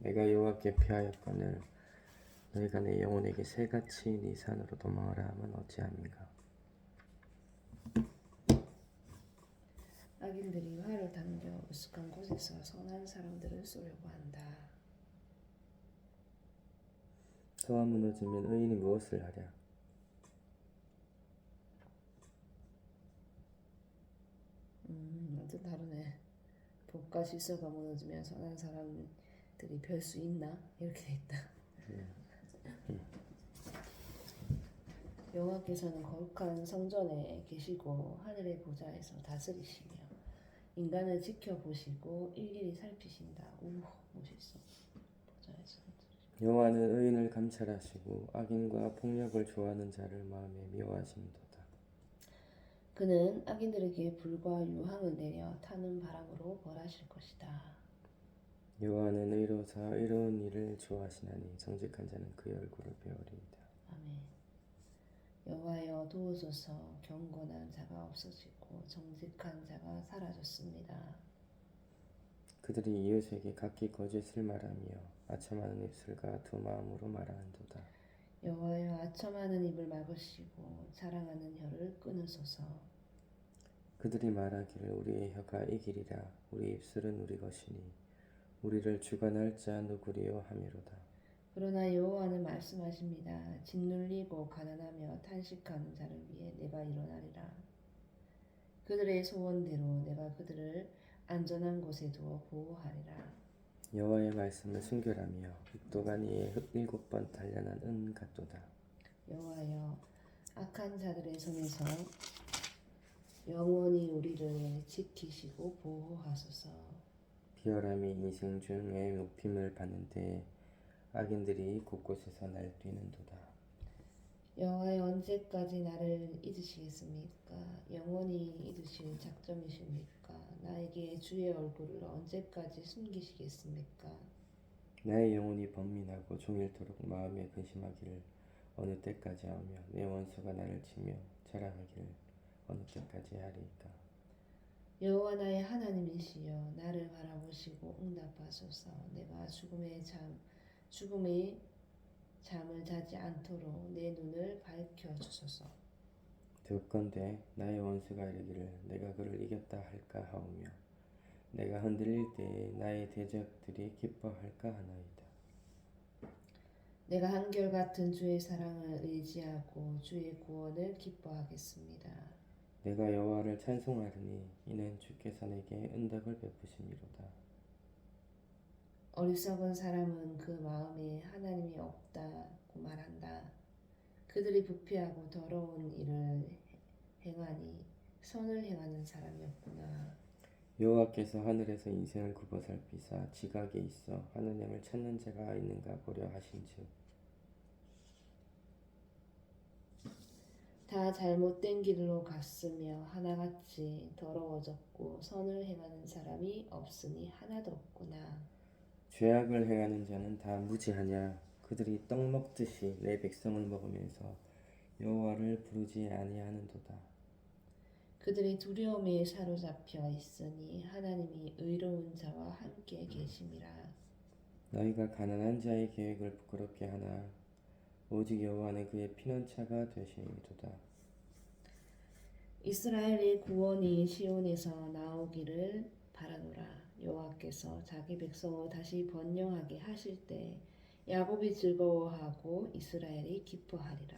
내가 여호와께 피하였거늘 너희가 내 영혼에게 새같이 네 산으로 도망하라 하면 어찌함인가. 악인들이 활을 당겨 으슥한 곳에서 선한 사람들을 쏘려고 한다. 터가 무너지면 의인이 무엇을 하랴. 완전 다르네. 법과 질서가 무너지면 선한 사람들이 별 수 있나? 이렇게 돼 있다. 여호와께서는 거룩한 성전에 계시고 하늘의 보좌에서 다스리시며 인간을 지켜보시고 일일이 살피신다. 오, 멋있어. 보좌에서. 여호와는 의인을 감찰하시고 악인과 폭력을 좋아하는 자를 마음에 미워하심도다. 그는 악인들에게 불과 유황을 내려 타는 바람으로 벌하실 것이다. 여호와는 의로사 의로운 일을 좋아하시나니 정직한 자는 그의 얼굴을 배우리이다. 아멘. 여호와여 도우소서. 경건한 자가 없어지고 정직한 자가 사라졌습니다. 그들이 이웃에게 각기 거짓을 말하며 아첨하는 입술과 두 마음으로 말하는도다. 여호와여 아첨하는 입을 막으시고 자랑하는 혀를 끊으소서. 그들이 말하기를 우리의 혀가 이기리라. 우리 입술은 우리 것이니 우리를 주관할 자 누구리요 하미로다. 그러나 여호와는 말씀하십니다. 짓눌리고 가난하며 탄식하는 자를 위해 내가 일어나리라. 그들의 소원대로 내가 그들을 안전한 곳에 두어 보호하리라. 여호와의 말씀을 순결하며 육도가 이에 7번 단련한 은 같도다. 여호와여 악한 자들의 손에서 영원히 우리를 지키시고 보호하소서. 비열함이 인생 중에 높임을 받는 때에 악인들이 곳곳에서 날뛰는도다. 여호와여 언제까지 나를 잊으시겠습니까? 영원히 잊으실 작정이십니까? 나에게 주의 얼굴을 언제까지 숨기시겠습니까? 나의 영혼이 번민하고 종일토록 마음에 근심하기를 어느 때까지 하며 내 원수가 나를 치며 자랑하기를 어느 때까지 하리이까. 여호와 나의 하나님이시여 나를 바라보시고 응답하소서. 내가 죽음의 잠을 자지 않도록 내 눈을 밝혀주소서. 듣건대 나의 원수가 이르기를 내가 그를 이겼다 할까 하오며 내가 흔들릴 때에 나의 대적들이 기뻐할까 하나이다. 내가 한결같은 주의 사랑을 의지하고 주의 구원을 기뻐하겠습니다. 내가 여호와를 찬송하리니 이는 주께서 내게 은덕을 베푸심이로다. 어리석은 사람은 그 마음에 하나님이 없다고 말한다. 그들이 부패하고 더러운 일을 행하니 선을 행하는 사람이 없구나. 여호와께서 하늘에서 인생을 굽어 살피사 지각에 있어 하느님을 찾는 자가 있는가 보려 하신즉 다 잘못된 길로 갔으며 하나같이 더러워졌고 선을 행하는 사람이 없으니 하나도 없구나. 죄악을 행하는 자는 다 무지하냐. 그들이 떡 먹듯이 내 백성을 먹으면서 여호와를 부르지 아니하는도다. 그들이 두려움에 사로잡혀 있으니 하나님이 의로운 자와 함께 계심이라. 너희가 가난한 자의 계획을 부끄럽게 하나 오직 여호와는 그의 피난처가 되시리로다. 이스라엘의 구원이 시온에서 나오기를 바라노라. 여호와께서 자기 백성을 다시 번영하게 하실 때 야곱이 즐거워하고 이스라엘이 기뻐하리라.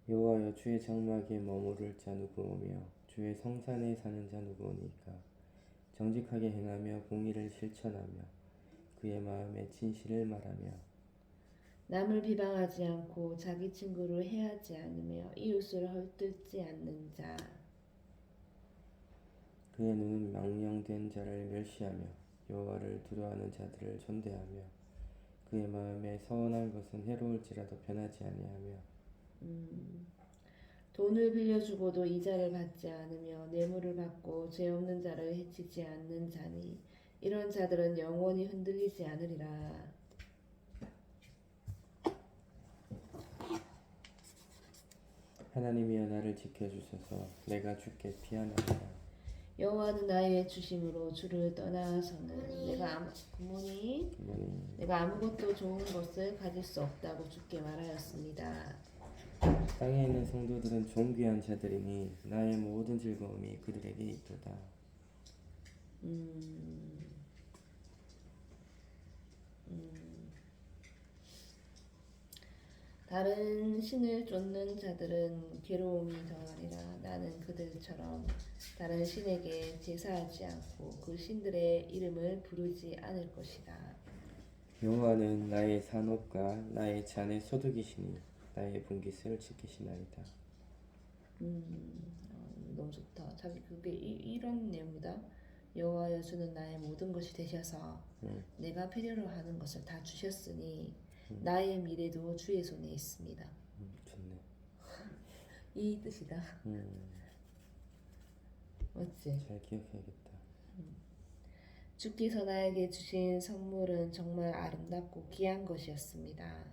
여호와여 주의 장막에 머무를 자 누구오며 주의 성산에 사는 자 누구오니까. 정직하게 행하며 공의를 실천하며 그의 마음에 진실을 말하며 남을 비방하지 않고 자기 친구를 해하지 않으며 이웃을 헐뜯지 않는 자. 그의 눈은 망령된 자를 멸시하며 여호와를 두려워하는 자들을 존대하며 그의 마음에 서운한 것은 해로울지라도 변하지 아니하며 돈을 빌려주고도 이자를 받지 않으며 뇌물을 받고 죄 없는 자를 해치지 않는 자니 이런 자들은 영원히 흔들리지 않으리라. 하나님이여 나를 지켜주소서. 내가 주께 피하나이다. 여호와는 나의 주심으로 주를 떠나서는 굿모닝. 내가 아무것도 좋은 것을 가질 수 없다고 주께 말하였습니다. 땅에 있는 성도들은 존귀한 자들이니 나의 모든 즐거움이 그들에게 있도다. 다른 신을 쫓는 자들은 괴로움이 더하리라. 나는 그들처럼 다른 신에게 제사하지 않고 그 신들의 이름을 부르지 않을 것이다. 여호와는 나의 산업과 나의 잔의 소득이시니 나의 분깃을 지키시나이다. 너무 좋다. 자기 그게 이런 내용이다. 여호와여 주는 나의 모든 것이 되셔서 내가 필요로 하는 것을 다 주셨으니 나의 미래도 주의 손에 있습니다. 좋네. 이 뜻이다. 맞지? 잘 기억해야겠다. 주께서 나에게 주신 선물은 정말 아름답고 귀한 것이었습니다.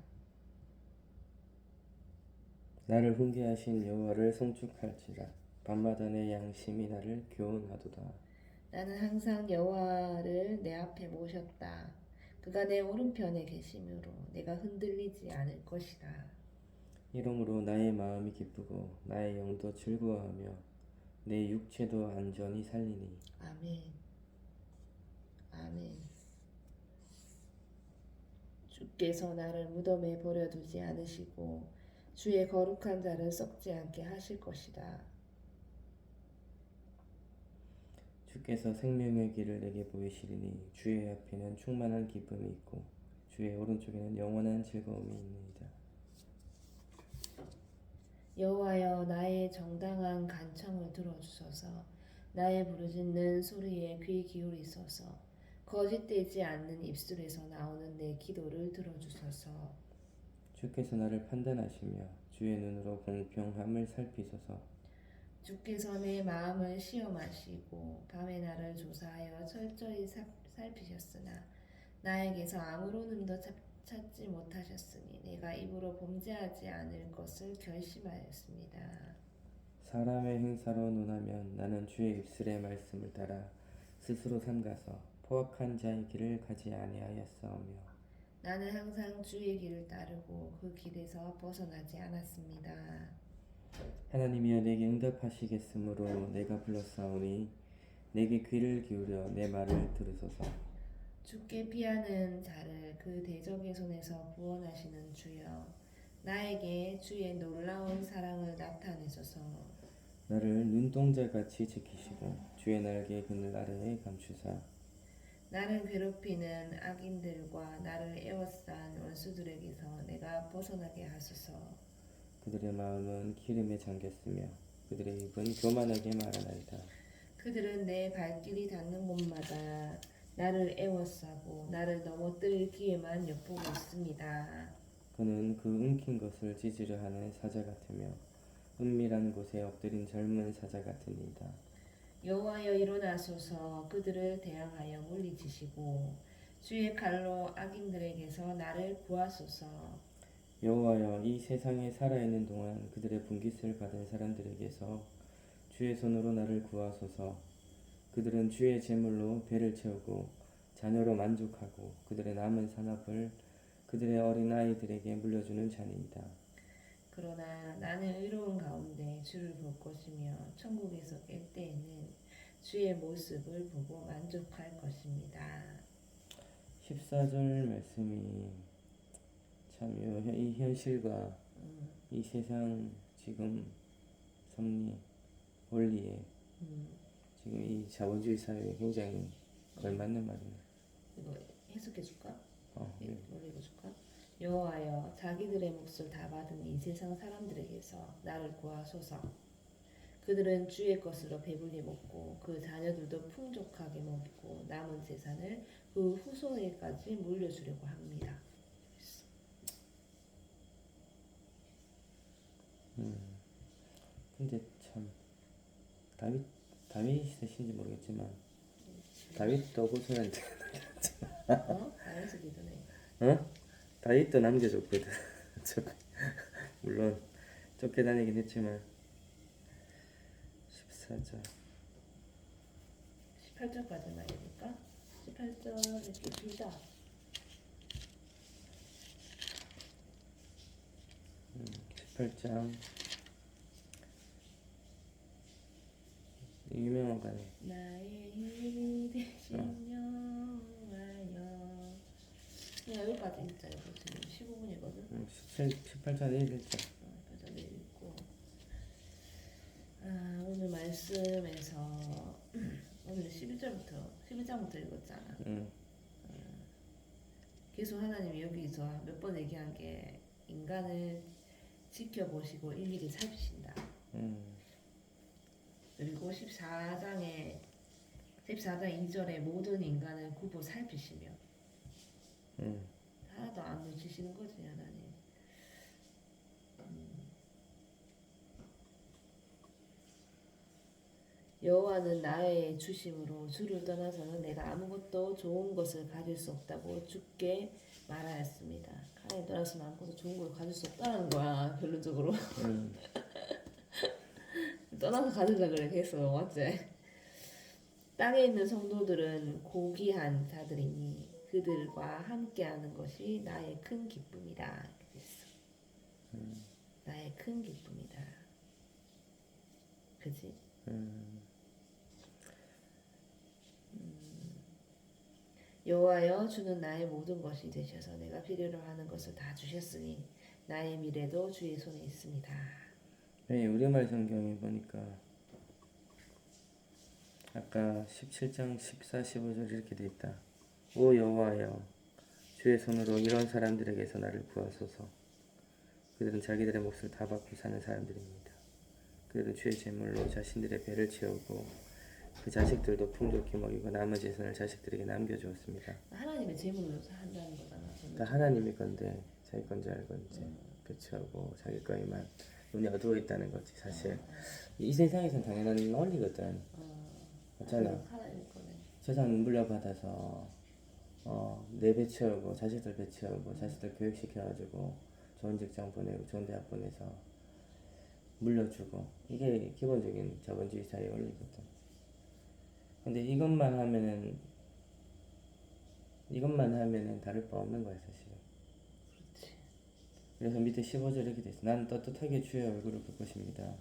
나를 훈계하신 여호와를 송축할지라. 밤마다 내 양심이 나를 교훈하도다. 나는 항상 여호와를 내 앞에 모셨다. 그가 내 오른편에 계심으로 내가 흔들리지 않을 것이다. 이러므로 나의 마음이 기쁘고 나의 영도 즐거워하며 내 육체도 안전히 살리니. 아멘. 아멘. 주께서 나를 무덤에 버려두지 않으시고 주의 거룩한 자를 썩지 않게 하실 것이다. 주께서 생명의 길을 내게 보이시리니 주의 앞에는 충만한 기쁨이 있고 주의 오른쪽에는 영원한 즐거움이 있느니라. 여호와여 나의 정당한 간청을 들어주소서. 나의 부르짖는 소리에 귀 기울이소서. 거짓되지 않는 입술에서 나오는 내 기도를 들어주소서. 주께서 나를 판단하시며 주의 눈으로 공평함을 살피소서. 주께서 내 마음을 시험하시고 밤에 나를 조사하여 철저히 살피셨으나 나에게서 아무런 흠도 찾지 못하셨으니 내가 입으로 범죄하지 않을 것을 결심하였습니다. 사람의 행사로 논하면 나는 주의 입술의 말씀을 따라 스스로 삼가서 포악한 자의 길을 가지 아니하였사오며 나는 항상 주의 길을 따르고 그 길에서 벗어나지 않았습니다. 하나님이여 내게 응답하시겠으므로 내가 불렀사오니 내게 귀를 기울여 내 말을 들으소서. 주께 피하는 자를 그 대적의 손에서 구원하시는 주여, 나에게 주의 놀라운 사랑을 나타내소서. 나를 눈동자같이 지키시고 주의 날개 그늘 아래에 감추사 나를 괴롭히는 악인들과 나를 에워싼 원수들에게서 내가 벗어나게 하소서. 그들의 마음은 기름에 잠겼으며 그들의 입은 교만하게 말하나이다. 그들은 내 발길이 닿는 곳마다 나를 에워싸고 나를 넘어뜨릴 기회만 엿보고 있습니다. 그는 그 움킨 것을 찢으려 하는 사자 같으며 은밀한 곳에 엎드린 젊은 사자 같으니이다. 여호와여 일어나소서. 그들을 대항하여 물리치시고 주의 칼로 악인들에게서 나를 구하소서. 여호와여 이 세상에 살아있는 동안 그들의 분깃을 받은 사람들에게서 주의 손으로 나를 구하소서. 그들은 주의 제물로 배를 채우고 자녀로 만족하고 그들의 남은 산업을 그들의 어린 아이들에게 물려주는 자니이다. 그러나 나는 의로운 가운데 주를 볼 것이며 천국에서 깰 때에는 주의 모습을 보고 만족할 것입니다. 14절 말씀이 참 이 현실과 이 세상 지금 섭리 원리에 지금 이 자본주의 사회에 굉장히 걸맞는 말이네. 이거 해석해 줄까? 네. 읽어 줄까? 여호와여 자기들의 몫을 다 받은 이 세상 사람들에게서 나를 구하소서. 그들은 주의 것으로 배불리 먹고 그 자녀들도 풍족하게 먹고 남은 재산을 그 후손에까지 물려주려고 합니다. 근데 참 다윗이 되신지 모르겠지만 다윗도 고소한테 나에서 기도네. 다윗도 남겨줬거든. 물론 쫓겨다니긴 했지만 14절 18절까지만 읽을까? 18절 이렇게 길다. 18장 유명한 거네. 나의 힘이 되신 여호와여. 그냥 여기까지 읽자. 이거 지금 15분이거든. 18장 1절. 그래서 읽고 오늘 말씀에서 오늘 11장부터 읽었잖아. 계속 하나님이 여기서 몇 번 얘기한 게 인간을 지켜보시고 일일이 살피신다. 그리고 14장 2절에 모든 인간을 굽어 살피시며 하나도 안 놓치시는 거지 하나님. 여호와는 나의 주심으로 주를 떠나서는 내가 아무것도 좋은 것을 가질 수 없다고 주께 말하였습니다. 하나님 떠나서는 아무것도 좋은 걸 가질 수 없다는 거야 결론적으로. 떠나서 가질라 그래 계속 맞지? 땅에 있는 성도들은 고귀한 자들이니 그들과 함께하는 것이 나의 큰 기쁨이다. 나의 큰 기쁨이다. 그지? 여호와여 주는 나의 모든 것이 되셔서 내가 필요로 하는 것을 다 주셨으니 나의 미래도 주의 손에 있습니다. 네, 우리말 성경에 보니까 아까 17장 14, 15절 이렇게 돼 있다. 오 여호와여 주의 손으로 이런 사람들에게서 나를 구하소서. 그들은 자기들의 몫을 다 받고 사는 사람들입니다. 그들은 주의 제물로 자신들의 배를 채우고 그 자식들도 풍족히 먹이고 남은 재산을 자식들에게 남겨주었습니다. 하나님의 제물로 한다는 거잖아. 다 하나님의 건데 자기 건지 알고 이제 배치하고 자기 거에만 눈이 어두워 있다는 거지. 사실 이 세상에선 당연한 원리거든. 맞잖아. 하나님 거네. 재산 물려받아서 내 배 채우고 자식들 배 채우고 자식들 교육시켜가지고 좋은 직장 보내고 좋은 대학 보내서 물려주고 이게 기본적인 자본주의 사회의 원리거든. 근데 이것만 하면은 다를 바 없는 거야 사실은. 그렇지. 그래서 밑에 15절 이렇게 돼 있어. 나는 떳떳하게 주의 얼굴을 볼 것입니다.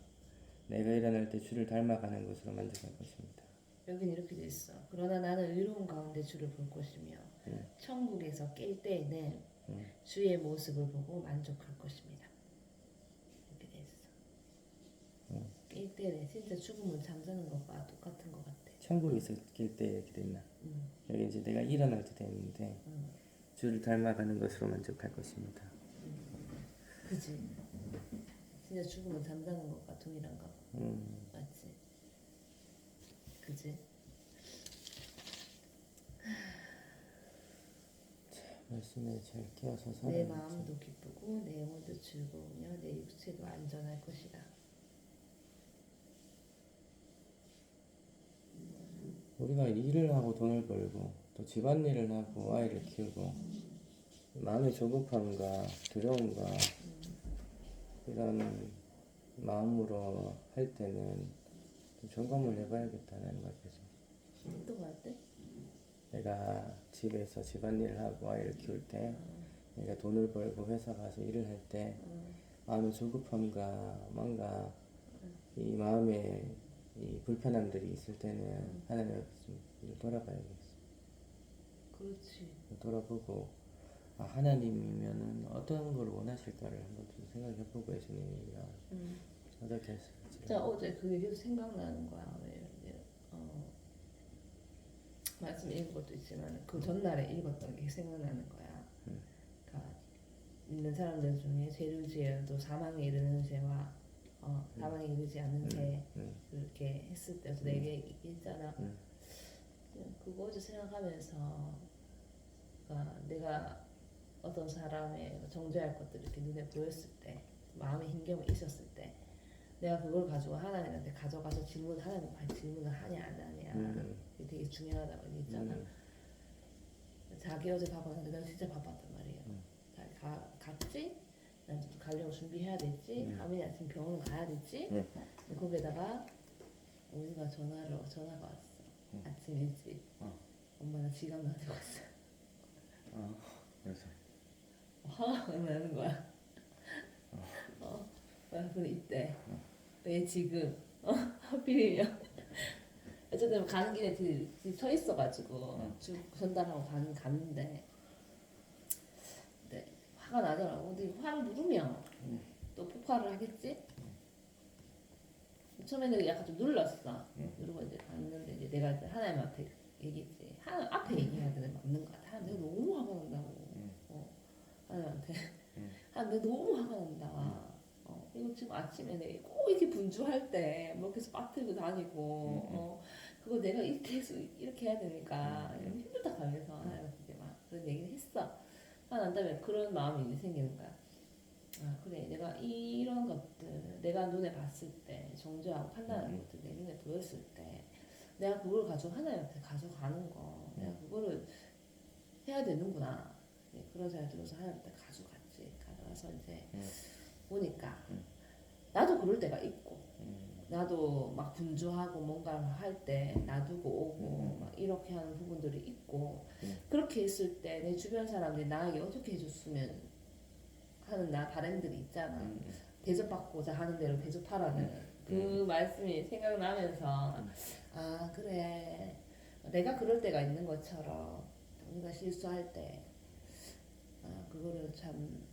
내가 일어날 때 주를 닮아가는 것으로 만족할 것입니다. 여긴 이렇게 돼 있어. 그러나 나는 의로운 가운데 주를 볼 것이며 천국에서 깰 때에는 주의 모습을 보고 만족할 것입니다. 이렇게 돼 있어. 깰 때는 진짜 죽음을 잠자는 것과 똑같은 것 같아. 천국에서 깰 때 이렇게 돼 있나? 여기 이제 내가 일어날 때 돼 있는데 주를 닮아가는 것으로 만족할 것입니다. 그지? 진짜 죽음을 잠자는 것과 동일한가 봐. 맞지? 그지? 말씀에 잘 끼어서 내 살아야지. 마음도 기쁘고 내 영혼도 즐거우며 내 육체도 안전할 것이다. 우리가 일을 하고 돈을 벌고 또 집안일을 하고 아이를 키우고 마음의 조급함과 두려움과 이런 마음으로 할 때는 좀 점검을 해봐야겠다는 거죠. 또 갈 때? 내가 집에서 집안일을 하고 아이를 키울 때 내가 돈을 벌고 회사 가서 일을 할 때 마음의 조급함과 뭔가 이 마음에 이 불편함들이 있을 때는 하나님 앞에 좀 돌아봐야겠어. 그렇지. 돌아보고 하나님이면은 어떤 걸 원하실까를 한번 좀 생각해보고 예수님이랑 어떻게 했을지. 진짜 어제 그게 계속 생각나는 거야. 왜 말씀 읽은 것도 있지만 그 전날에 읽었던 게 생각나는 거야. 그러니까 있는 사람들 중에 죄를 지어도 사망에 이르는 죄와 사망에 이르지 않는 죄 그렇게 했을 때 내게 있잖아. 그거 어제 생각하면서 그러니까 내가 어떤 사람의 정죄할 것들이 이렇게 눈에 보였을 때 마음에 힘겨움이 있었을 때 내가 그걸 가지고 하나님한테 가져가서 하나님한테 질문을 하냐 안 하냐 그게 되게 중요하다고 얘기했잖아. 자기 어제 바빴는데 내가 진짜 바빴단 말이에요. 갔지? 난 좀 가려고 준비해야 됐지? 아무리 아침 병원 가야 됐지? 거기에다가 우리가 전화가 왔어. 아침 일찍 엄마가 지갑 놔두고 왔어. 그래서 화가 나는 거야. 그래서 이때 왜 지금 하필이면 어쨌든 가는 길에 서 있어가지고 쭉 전달하고 갔는데 네, 화가 나더라고. 근데 화를 누르면 또 폭발을 하겠지? 처음에는 약간 좀 눌렀어. 누르고 이제 갔는데 이제 내가 이제 하나님한테 얘기했지. 하나님 앞에 얘기해야 되는 게 맞는 것 같아. 하나님 내가 너무 화가 난다고. 하나님한테 하나님 내가 너무 화가 난다. 이거 지금 아침에 내가 꼭 이렇게 분주할 때 뭐 계속 빠뜨리고 다니고 그거 내가 이렇게 해서 이렇게 해야 되니까 힘들다 하면서 하나님한테 이제 막 그런 얘기를 했어. 하고 난 다음에 그런 마음이 이제 생기는 거야. 아 그래 내가 이런 것들 내가 눈에 봤을 때 정죄하고 판단하는 것들 내 눈에 보였을 때 내가 그걸 가지고 하나님한테 가져가는 거 내가 그거를 해야 되는구나. 네, 그런 생각이 들어서 하나님한테 가져갔지. 가져가서 이제 보니까 나도 그럴 때가 있고 나도 막 분주하고 뭔가 할 때 놔두고 오고 막 이렇게 하는 부분들이 있고 그렇게 했을 때 내 주변 사람들이 나에게 어떻게 해줬으면 하는 나 바람들이 있잖아. 대접받고자 하는 대로 대접하라는 그 말씀이 생각나면서 아 그래 내가 그럴 때가 있는 것처럼 우리가 실수할 때 그거를 참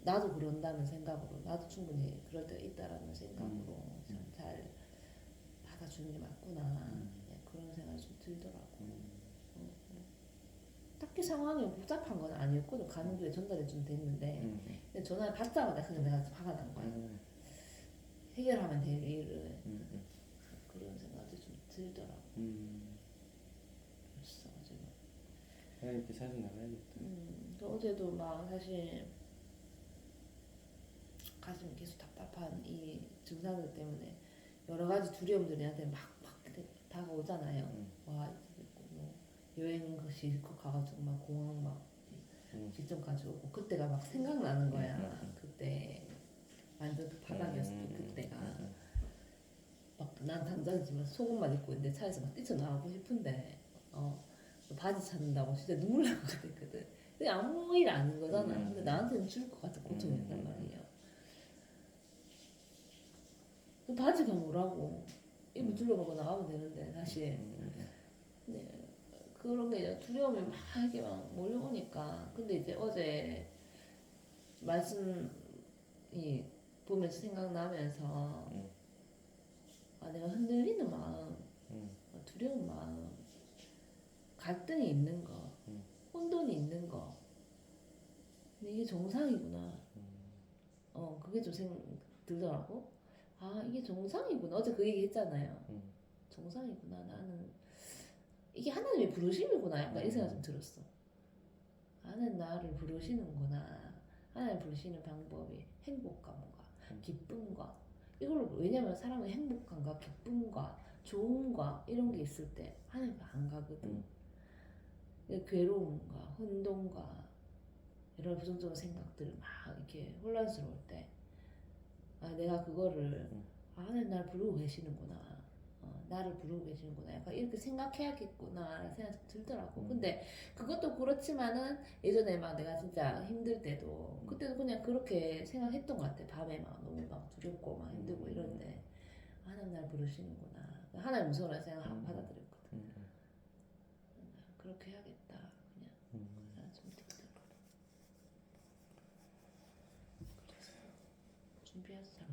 나도 그런다는 생각으로 나도 충분히 그럴 때가 있다라는 생각으로 참 잘 받아주는 게 맞구나. 네, 그런 생각이 좀 들더라고. 딱히 상황이 복잡한 건 아니었거든. 가는 길에 전달이 좀 됐는데 근데 전화를 받자마자 그냥 내가 화가 난 거야. 해결하면 될 일을 그런 생각이 좀 들더라고. 그랬어 지금. 이렇게 자주 나가야겠다. 어제도 막 사실 가슴이 계속 답답한 이 증상들 때문에 여러 가지 두려움들이 나한테 막 다가오잖아요. 와 뭐 여행 그 실컷 가가지고 막 공항 막 직접 가져오고 그때가 막 생각나는 거야. 그때 완전 그 바닥이었을 때 그때가 막 난 당장이지만 속옷만 입고 있는데 차에서 막 뛰쳐나가고 싶은데 바지 찾는다고 진짜 눈물 날 것 같았거든. 근데 아무 일 아닌 거잖아. 근데 나한테는 죽을 것 같은 고통이었단 말이에요. 그 바지가 뭐라고 입을 둘러보고 나가면 되는데 사실 네, 그런 게 이제 두려움이 막 이렇게 막 몰려오니까 근데 이제 어제 말씀이 보면서 생각나면서 내가 흔들리는 마음 두려운 마음 갈등이 있는 거 혼돈이 있는 거 근데 이게 정상이구나 그게 좀 들더라고. 아 이게 정상이구나. 어제 그 얘기 했잖아요. 정상이구나. 나는 이게 하나님의 부르심이구나. 약간 이 생각 좀 들었어. 나는 나를 부르시는구나. 하나님 부르시는 방법이 행복과 뭔가 기쁨과 이걸 왜냐면 사람은 행복감과 기쁨과 좋음과 이런 게 있을 때 하나님 안 가거든. 괴로움과 혼돈과 이런 부정적인 생각들 막 이렇게 혼란스러울 때 내가 그거를 하나님 나를 부르고 계시는구나. 나를 부르고 계시는구나. 약간 이렇게 생각해야겠구나 라는 생각이 들더라고. 근데 그것도 그렇지만은 예전에 막 내가 진짜 힘들 때도 그때도 그냥 그렇게 생각했던 것 같아. 밤에 막 너무 막 두렵고 막 힘들고 이런데 하나님 나를 부르시는구나. 하나님 무서워라 생각하고 받아들였거든. 그렇게 해야겠다. 그냥 좀 들더라고. 준비해서 잘